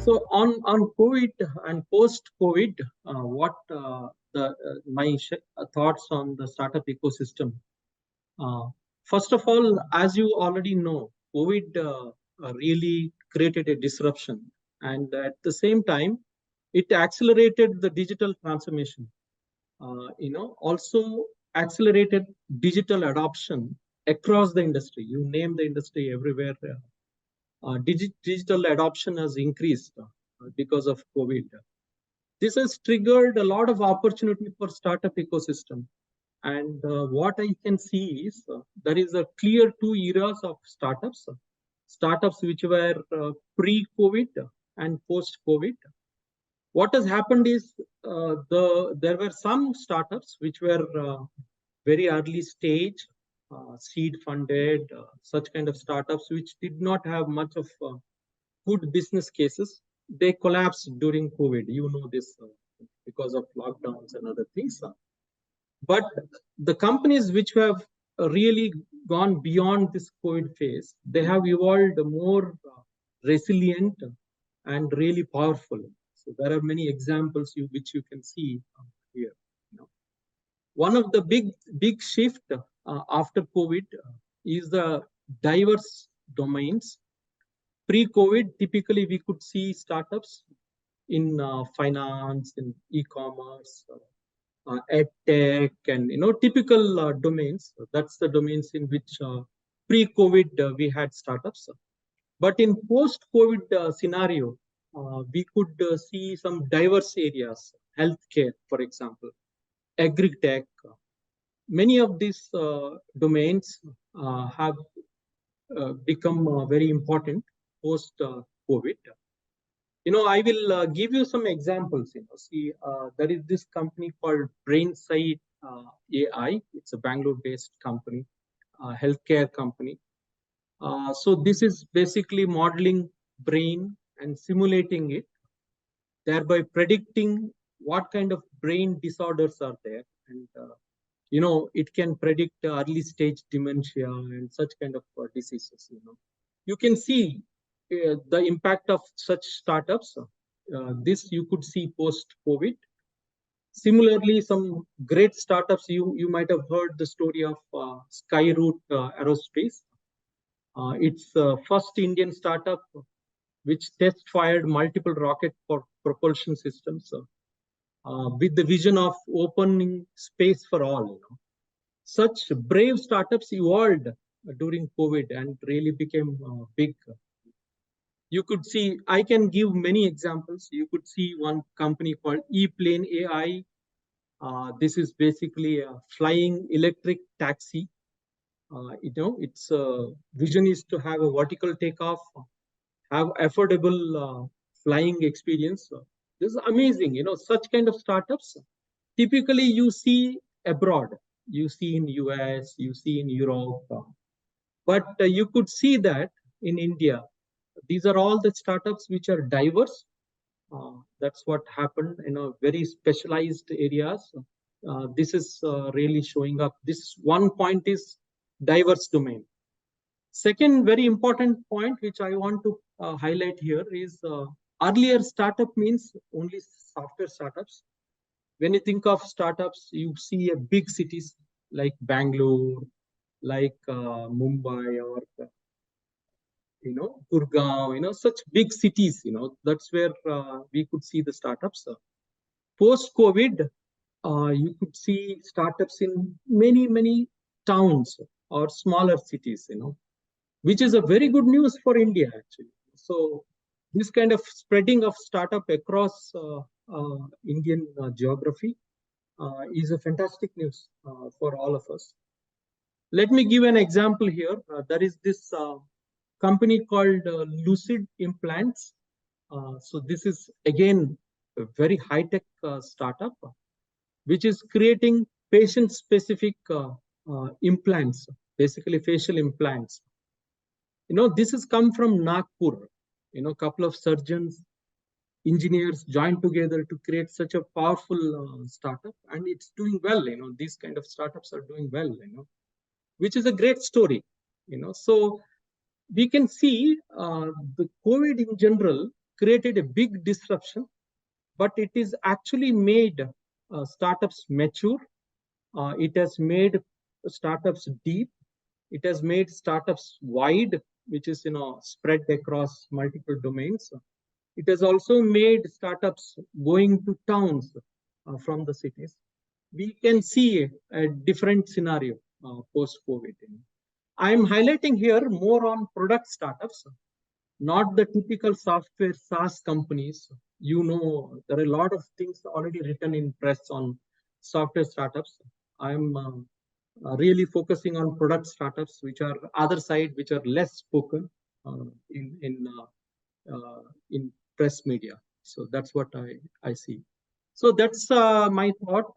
So on COVID and post-COVID, what my thoughts on the startup ecosystem. Uh, First of all, as you already know, COVID really created a disruption, and at the same time, it accelerated the digital transformation. Also accelerated digital adoption across the industry. You name the industry everywhere. Digital adoption has increased because of COVID. This has triggered a lot of opportunity for startup ecosystem. And what I can see is there is a clear two eras of startups. Startups which were pre-COVID and post-COVID. What has happened is there were some startups which were very early stage, seed funded, such kind of startups which did not have much of good business cases. They collapsed during COVID. You know this because of lockdowns and other things. But the companies which have really gone beyond this COVID phase, they have evolved more resilient and really powerful. So there are many examples which you can see here. One of the big shift after COVID is the diverse domains. Pre-COVID, typically we could see startups in finance, in e-commerce, edtech, and typical domains. That's the domains in which pre-COVID we had startups. But in post-COVID scenario, we could see some diverse areas, healthcare, for example, agri-tech. Many of these domains have become very important post-COVID. I will give you some examples. See, there is this company called Brainside AI. It's a Bangalore-based company, healthcare company. So this is basically modeling brain and simulating it, thereby predicting what kind of brain disorders are there. And, it can predict early stage dementia and such kind of diseases. You can see the impact of such startups. This you could see post-COVID. Similarly, some great startups, you might have heard the story of Skyroot Aerospace. It's the first Indian startup which test-fired multiple rocket propulsion systems with the vision of opening space for all. Such brave startups evolved during COVID and really became big. You could see, I can give many examples. You could see one company called E-Plane AI. This is basically a flying electric taxi. Its vision is to have a vertical takeoff, have affordable flying experience. This is amazing. Such kind of startups, typically you see abroad. You see in US, you see in Europe. But you could see that in India. These are all the startups which are diverse. That's what happened in very specialized areas. This is really showing up. This one point is diverse domain. Second very important point which I want to highlight here is earlier startup means only software startups. When you think of startups, you see big cities like Bangalore, like Mumbai, or Gurgaon, such big cities. That's where we could see the startups. Post-COVID, you could see startups in many towns or smaller cities. Which is a very good news for India actually. So this kind of spreading of startup across Indian geography is a fantastic news for all of us. Let me give an example here. There is this company called Lucid Implants. So this is again a very high-tech startup, which is creating patient-specific implants, basically facial implants. This has come from Nagpur. A couple of surgeons, engineers joined together to create such a powerful startup, and it's doing well. These kind of startups are doing well. Which is a great story. So we can see the COVID in general created a big disruption, but it is actually made startups mature. It has made startups deep. It has made startups wide, which is spread across multiple domains. It has also made startups going to towns from the cities. We can see a different scenario post-COVID. I'm highlighting here more on product startups, not the typical software SaaS companies. There are a lot of things already written in press on software startups. I'm really focusing on product startups, which are other side, which are less spoken in press media. So that's what I see. So that's my thought,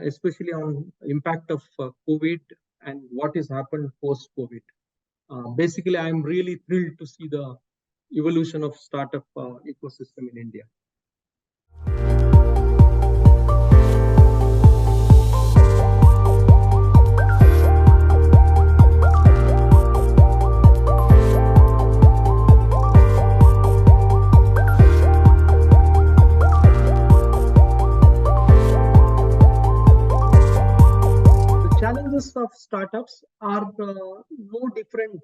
especially on impact of COVID and what has happened post-COVID. Basically, I'm really thrilled to see the evolution of startup ecosystem in India. Challenges of startups are no different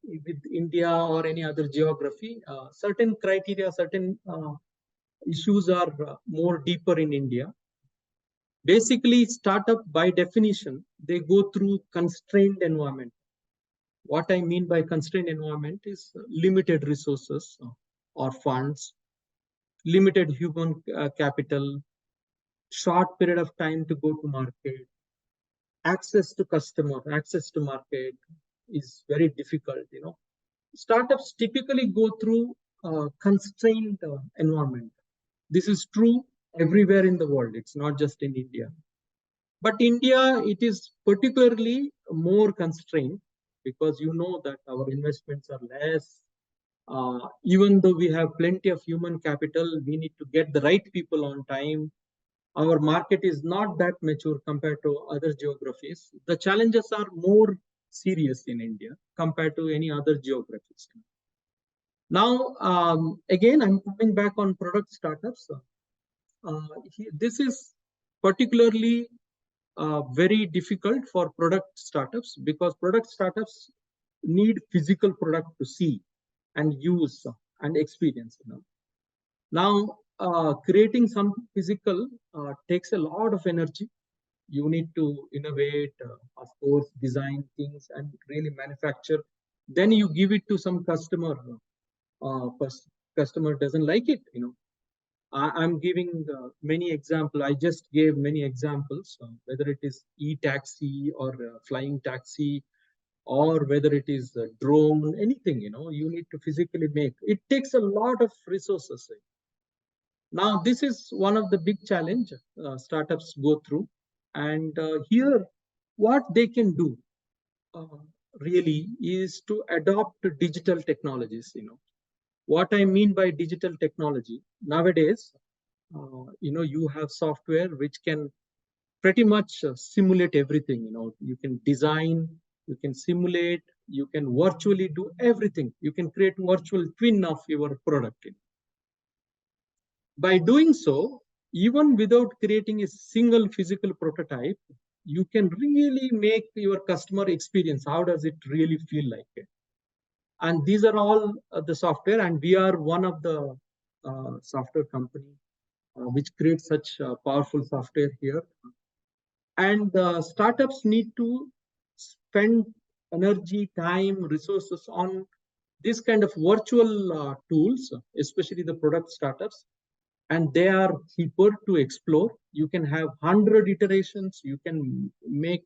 with India or any other geography. Certain criteria, certain issues are more deeper in India. Basically, startup by definition, they go through constrained environment. What I mean by constrained environment is limited resources or funds, limited human capital, short period of time to go to market, access to customer, access to market is very difficult. Startups typically go through constrained environment. This is true everywhere in the world. It's not just in India. But India, it is particularly more constrained because that our investments are less. Even though we have plenty of human capital, we need to get the right people on time. Our market is not that mature compared to other geographies. The challenges are more serious in India compared to any other geographies. Now, again, I'm coming back on product startups. This is particularly very difficult for product startups because product startups need physical product to see and use and experience. Now, creating something physical takes a lot of energy. You need to innovate, of course, design things and really manufacture. Then you give it to some customer. Customer doesn't like it. I'm giving many examples. I just gave many examples, whether it is e-taxi or flying taxi, or whether it is a drone, anything. You need to physically make. It takes a lot of resources. Now, this is one of the big challenge startups go through. And here, what they can do really is to adopt digital technologies. What I mean by digital technology, nowadays, you have software which can pretty much simulate everything. You can design, you can simulate, you can virtually do everything. You can create virtual twin of your product. By doing so, even without creating a single physical prototype, you can really make your customer experience. How does it really feel like it? And these are all the software, and we are one of the software company which creates such powerful software here. And startups need to spend energy, time, resources on this kind of virtual tools, especially the product startups. And they are cheaper to explore. You can have 100 iterations. You can make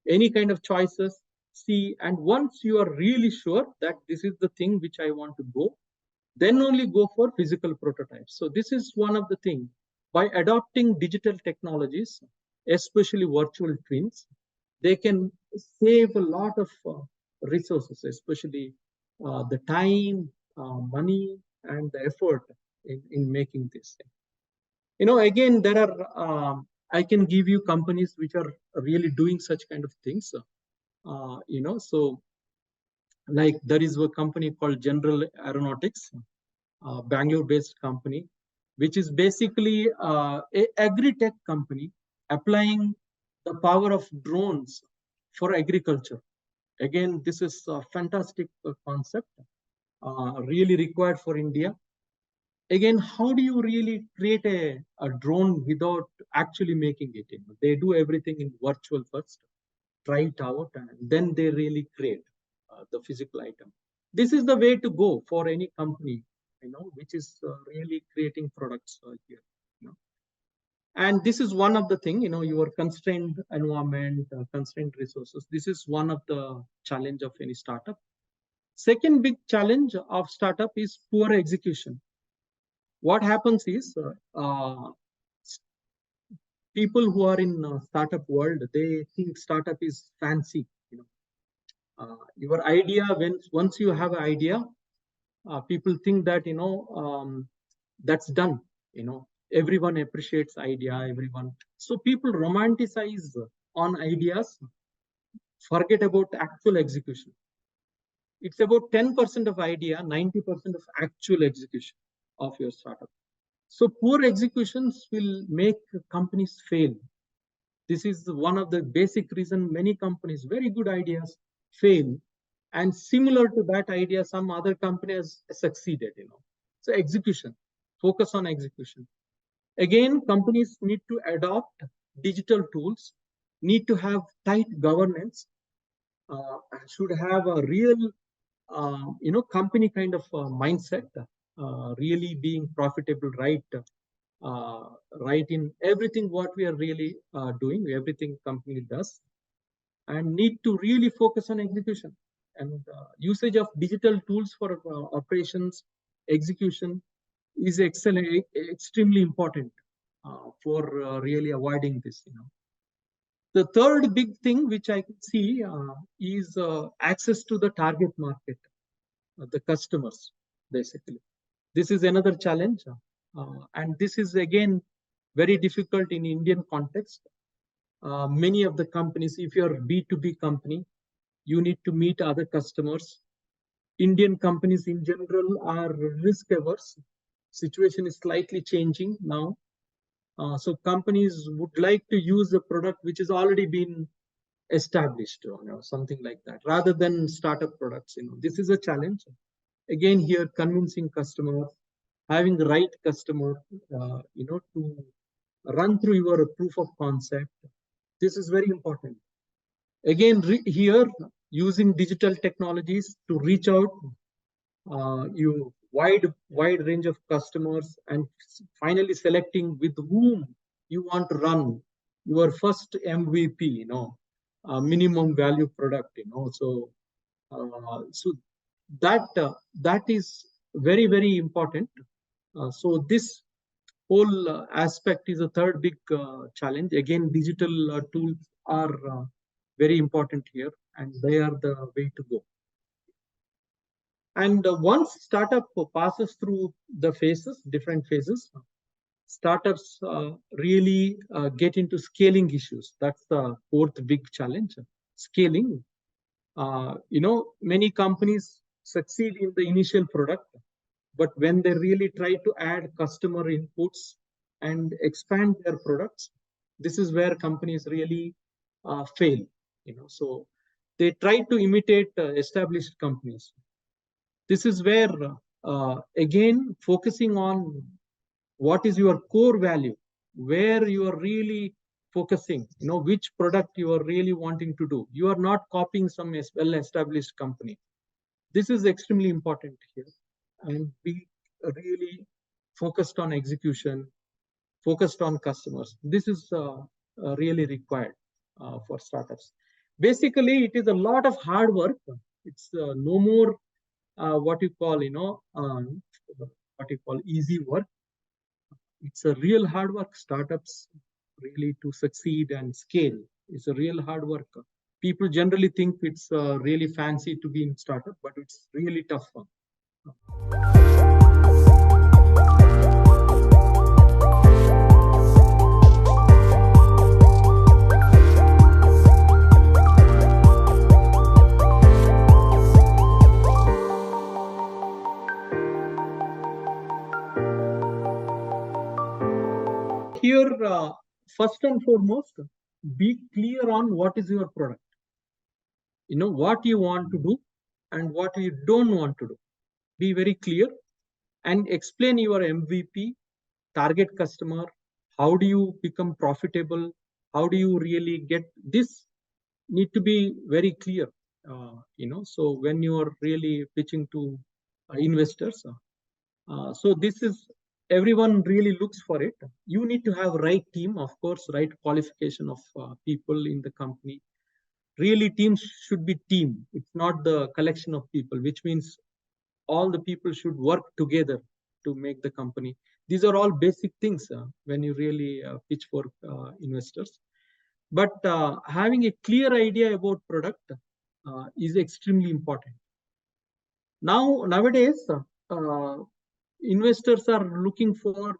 any kind of choices. See, and once you are really sure that this is the thing which I want to go, then only go for physical prototypes. So this is one of the things. By adopting digital technologies, especially virtual twins, they can save a lot of resources, especially the time, money, and the effort in making this. Again, there are, I can give you companies which are really doing such kind of things. So like there is a company called General Aeronautics. Bangalore-based company, which is basically a agri-tech company applying the power of drones for agriculture. Again, this is a fantastic concept, really required for India. Again, how do you really create a drone without actually making it? They do everything in virtual first, try it out, and then they really create the physical item. This is the way to go for any company, which is really creating products here. And this is one of the thing, your constrained environment, constrained resources. This is one of the challenge of any startup. Second big challenge of startup is poor execution. What happens is people who are in startup world, they think startup is fancy. Your idea, once you have an idea, people think that that's done. Everyone appreciates idea. Everyone. So people romanticize on ideas, forget about actual execution. It's about 10% of idea, 90% of actual execution of your startup. So poor executions will make companies fail. This is one of the basic reason many companies, very good ideas, fail. And similar to that idea, some other companies succeeded. So execution, focus on execution. Again, companies need to adopt digital tools, need to have tight governance, should have a real, company kind of mindset, really being profitable, right in everything what we are really doing, everything company does, and need to really focus on execution. And usage of digital tools for operations, execution is excellent, extremely important for really avoiding this. The third big thing which I can see is access to the target market, the customers, basically. This is another challenge. And this is, again, very difficult in Indian context. Many of the companies, if you're a B2B company, you need to meet other customers. Indian companies in general are risk averse. Situation is slightly changing now. So companies would like to use a product which has already been established, something like that, rather than startup products. This is a challenge. Again, here, convincing customers, having the right customer, to run through your proof of concept. This is very important. Again, here, using digital technologies to reach out you wide range of customers, and finally selecting with whom you want to run your first MVP, minimum value product, So, so that is very, very important. So this whole aspect is a third big challenge. Again, digital tools are very important here, and they are the way to go. And once startup passes through the phases, different phases, startups really get into scaling issues. That's the fourth big challenge, scaling. Many companies succeed in the initial product, but when they really try to add customer inputs and expand their products, this is where companies really fail. So they try to imitate established companies. This is where, again, focusing on what is your core value, where you are really focusing, which product you are really wanting to do. You are not copying some well-established company. This is extremely important here. And be really focused on execution, focused on customers. This is really required for startups. Basically, it is a lot of hard work. It's no more what you call, easy work. It's a real hard work. Startups really to succeed and scale. It's a real hard work. People generally think it's really fancy to be in startup, but it's really tough one. here, first and foremost, be clear on what is your product. You know what you want to do and what you don't want to do. Be very clear and explain your MVP, target customer, how do you become profitable, how do you really get this, need to be very clear. So when you are really pitching to investors, so this is, everyone really looks for it. You need to have right team, of course, right qualification of people in the company. Really, teams should be team. It's not the collection of people, which means all the people should work together to make the company. These are all basic things when you really pitch for investors. But having a clear idea about product is extremely important. Nowadays, investors are looking for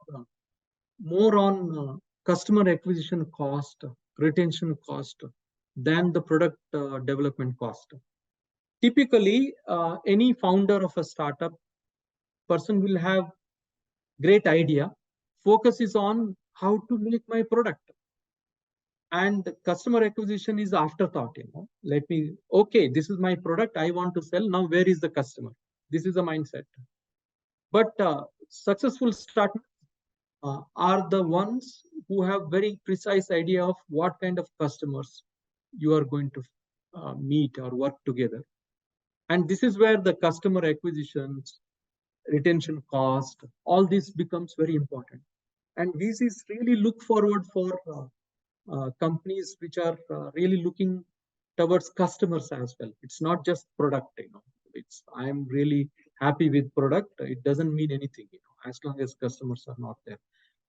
more on customer acquisition cost, retention cost, than the product development cost. Typically, any founder of a startup person will have great idea. Focus is on how to make my product, and customer acquisition is afterthought. Okay, this is my product, I want to sell. Now, where is the customer? This is a mindset. But successful startups are the ones who have very precise idea of what kind of customers you are going to meet or work together. And this is where the customer acquisitions, retention cost, all this becomes very important. And VCs really look forward for companies which are really looking towards customers as well. It's not just product. It's, I'm really happy with product. It doesn't mean anything, as long as customers are not there.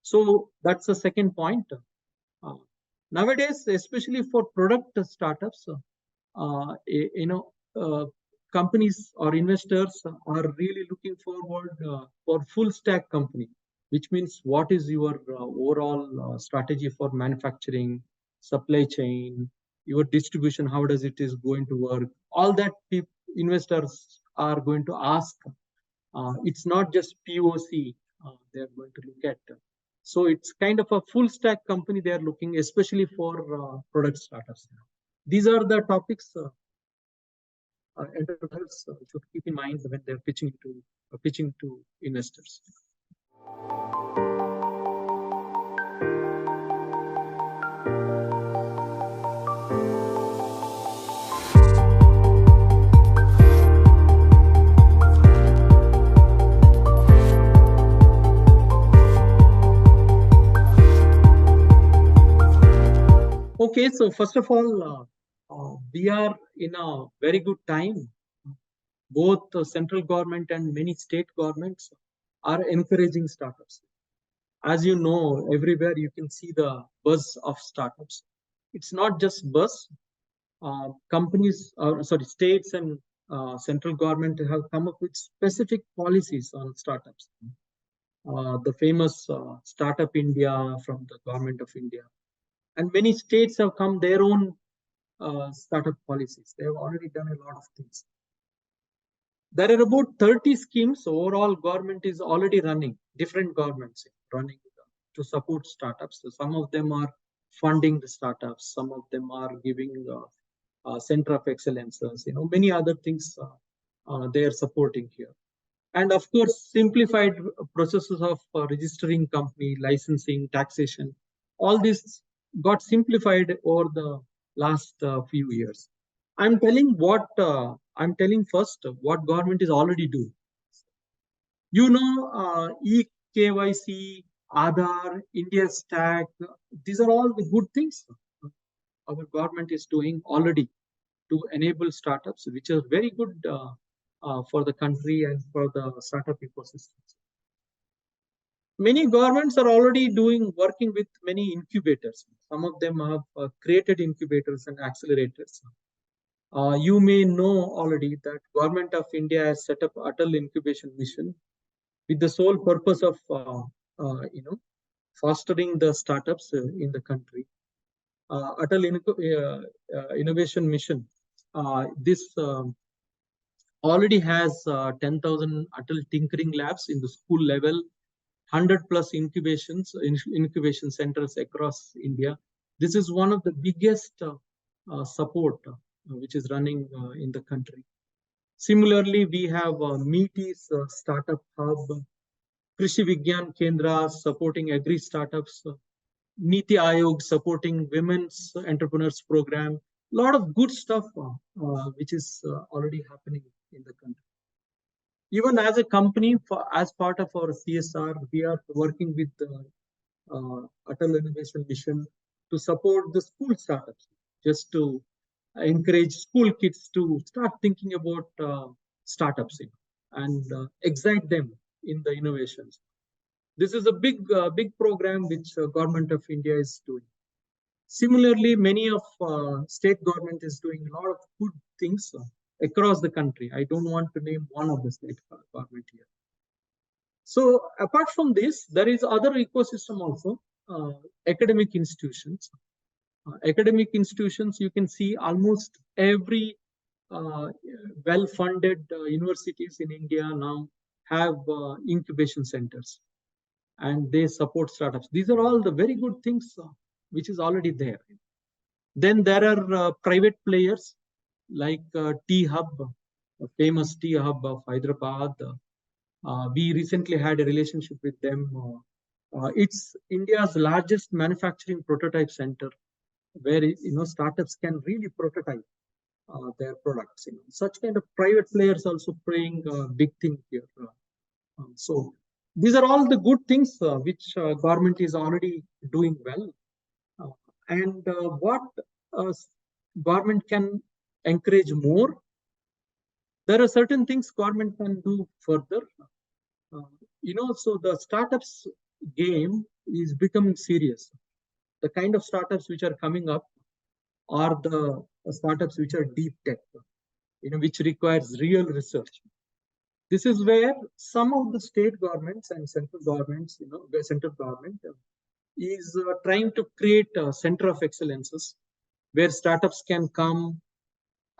So that's the second point. Nowadays, especially for product startups, companies or investors are really looking forward for full stack company, which means what is your overall strategy for manufacturing, supply chain, your distribution, how does it is going to work? All that investors are going to ask. It's not just POC they're going to look at. So it's kind of a full stack company they are looking, especially for product startups. These are the topics entrepreneurs should keep in mind when they're pitching to investors. Okay, so first of all, we are in a very good time. Both the central government and many state governments are encouraging startups. As you know, everywhere you can see the buzz of startups. It's not just buzz. States and central government have come up with specific policies on startups. The famous Startup India from the government of India. And many states have come their own startup policies. They have already done a lot of things. There are about 30 schemes overall government is already running, different governments running to support startups. So some of them are funding the startups, some of them are giving center of excellences, many other things they are supporting here. And of course, simplified processes of registering company, licensing, taxation, all this got simplified over the last few years. I'm telling first what government is already doing. eKYC, Aadhaar, India Stack, these are all the good things our government is doing already to enable startups, which are very good for the country and for the startup ecosystems. Many governments are already working with many incubators. Some of them have created incubators and accelerators. You may know already that Government of India has set up Atal Incubation Mission with the sole purpose of fostering the startups in the country. Atal Innovation Mission. This already has 10,000 Atal Tinkering Labs in the school level, 100 plus incubation centers across India. This is one of the biggest support which is running in the country. Similarly, we have Meeties Startup Hub, Krishi Vigyan Kendra supporting agri startups, Niti Aayog supporting women's entrepreneurs program. A lot of good stuff which is already happening in the country. Even as a company, as part of our CSR, we are working with the Atal Innovation Mission to support the school startups, just to encourage school kids to start thinking about startups and excite them in the innovations. This is a big program which Government of India is doing. Similarly, many of state government is doing a lot of good things across the country. I don't want to name one of the state government here. So apart from this, there is other ecosystem also, academic institutions. Academic institutions, you can see almost every well-funded universities in India now have incubation centers, and they support startups. These are all the very good things which is already there. Then there are private players like T-Hub, a famous T-Hub of Hyderabad. We recently had a relationship with them. It's India's largest manufacturing prototype center, where startups can really prototype their products. Such kind of private players also playing a big thing here. So these are all the good things which government is already doing well. And what government can encourage more? There are certain things government can do further. So the startups game is becoming serious. The kind of startups which are coming up are the startups which are deep tech, which requires real research. This is where some of the state governments and central governments, the central government is trying to create a center of excellences where startups can come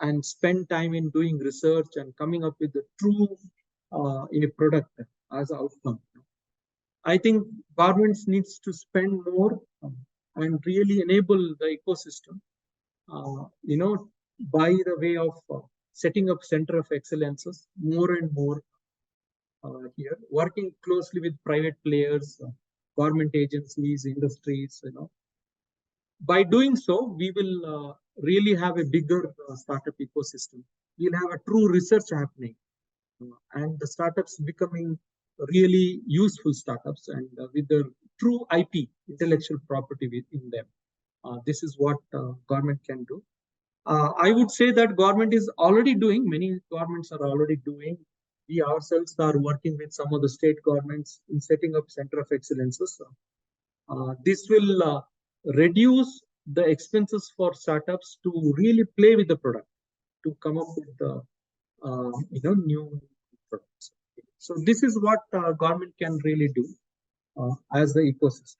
and spend time in doing research and coming up with the true product as an outcome. I think governments needs to spend more and really enable the ecosystem, by the way of setting up center of excellences more and more here, working closely with private players, government agencies, industries. By doing so, we will really have a bigger startup ecosystem. We'll have a true research happening, and the startups becoming really useful startups and with the true IP, intellectual property within them. This is what government can do. I would say that government is already doing, many governments are already doing. We ourselves are working with some of the state governments in setting up center of excellences. This will reduce the expenses for startups to really play with the product, to come up with the new products. So this is what government can really do as the ecosystem.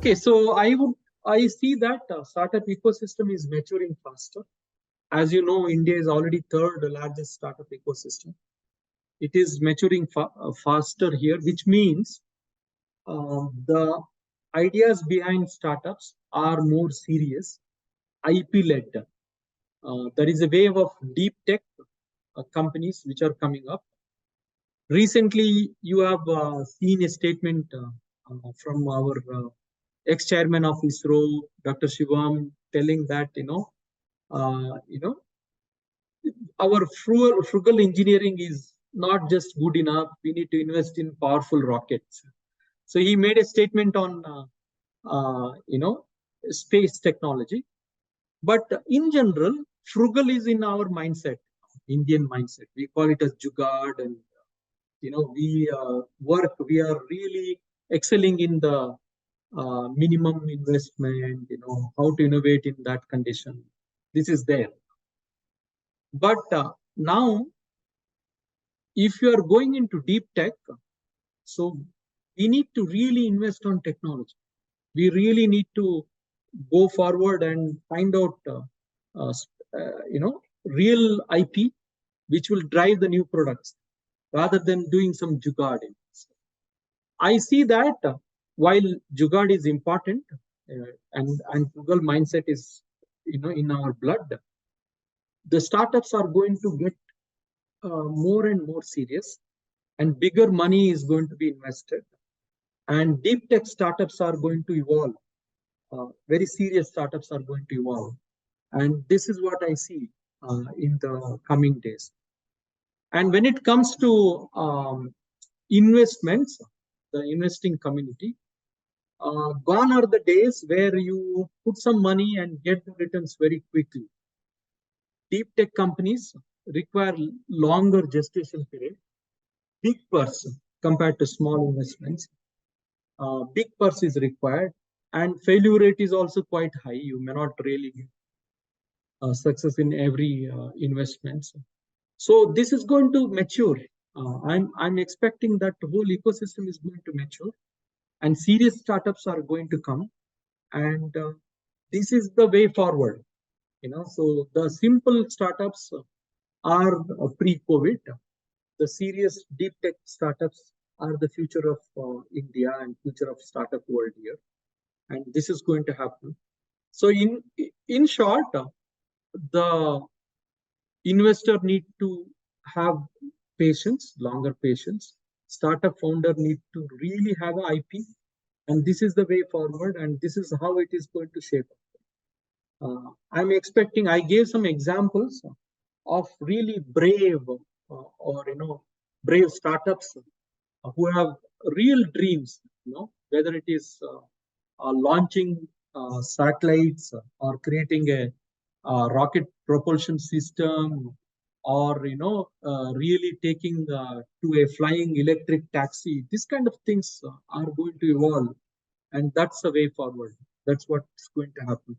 Okay, so I see that startup ecosystem is maturing faster. As you know, India is already third largest startup ecosystem. It is maturing faster here, which means the ideas behind startups are more serious, IP-led. There is a wave of deep tech companies which are coming up. Recently, you have seen a statement from our ex-chairman of ISRO, Dr. Shivam, telling that our frugal engineering is not just good enough. We need to invest in powerful rockets. So he made a statement on space technology. But in general, frugal is in our mindset, Indian mindset. We call it as jugaad, and we we are really excelling in the minimum investment, how to innovate in that condition. This is there. But now, if you are going into deep tech, so we need to really invest on technology. We really need to go forward and find out, uh, real IP which will drive the new products rather than doing some jugaad. I see that while jugaad is important, and Google mindset is, in our blood, the startups are going to get more and more serious, and bigger money is going to be invested, and deep tech startups are going to evolve. Very serious startups are going to evolve, and this is what I see in the coming days. And when it comes to investments, the investing community, gone are the days where you put some money and get the returns very quickly. Deep tech companies require longer gestation period, big purse compared to small investments. Big purse is required, and failure rate is also quite high. You may not really get success in every investment. So this is going to mature. I'm expecting that the whole ecosystem is going to mature, and serious startups are going to come, and this is the way forward. So the simple startups are pre-COVID. The serious deep tech startups are the future of India and future of startup world here, and this is going to happen. So in short, the investor need to have patience, longer patience. Startup founder need to really have an IP, and this is the way forward, and this is how it is going to shape up. I'm expecting. I gave some examples of really brave, or brave startups who have real dreams. Whether it is launching satellites, or creating a rocket propulsion system, or really taking to a flying electric taxi. These kind of things are going to evolve, and that's the way forward. That's what's going to happen.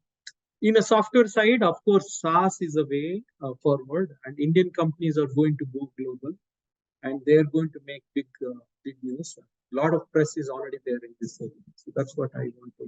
In a software side, of course, SaaS is a way forward, and Indian companies are going to go global, and they're going to make big news. A lot of press is already there in this area. So that's what I want to